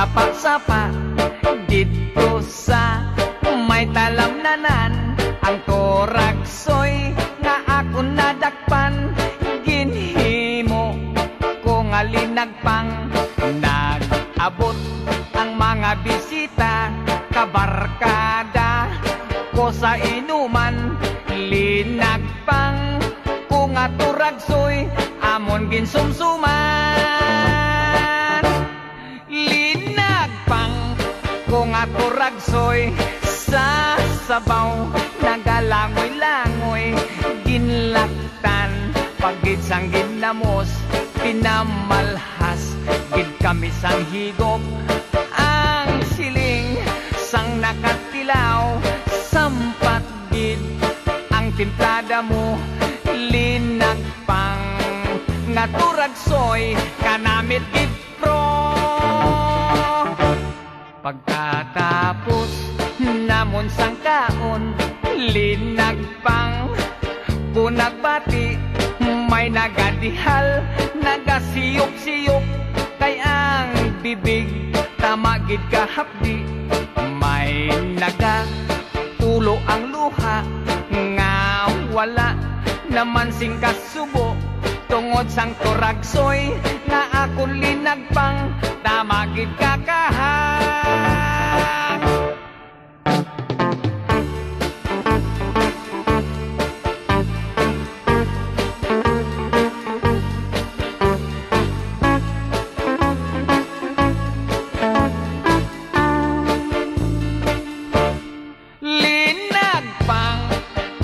sapa-sapa dito sa may talamnanan. Ang Toragsoy nga ako nadakpan, ginhimo ko nga linagpang. Nag-abot ang mga bisita, kabarkada ko sa inuman. Linagpang ko nga Toragsoy, amon ginsumsuman. Linagpang ko nga Toragsoy, sa sabaw nagalangoy-langoy. Ginlaktan pagid sang ginamos, pinamalhas gid kami sang higop. Ang siling sang nakatilaw, sampat gid ang timplada mo. Linagpang nga Toragsoy, kanamit gid pro. Pagkatapos namon sang kaon, linagpang ko nagbati. May nagadihal, nagasiyok-siyok, kay ang bibig tamagid kahapdi. May nagatulo ang luha, nga wala naman sing kasubo. Tungod sang Toragsoy nga akong linagpang, tamagid kakahak. Linagpang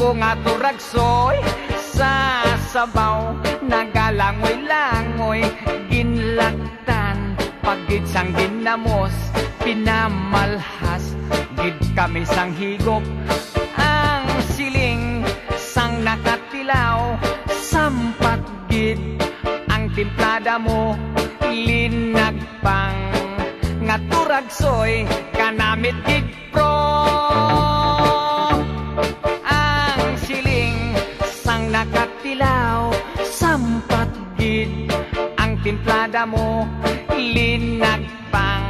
ko nga Toragsoy, sa sabaw nagalangoy-langoy. Ginlaktan pagid sang ginamos, pinamalhas gid kami sang higop. Ang siling sang nakatilaw, sampat gid ang timplada mo. Linagpang nga Toragsoy, kanamit gid pro. Ang siling sang nakatilaw, sampat gid ang timplada mo. Linagpang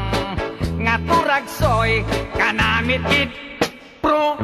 nga Toragsoy, kanamit gid pro.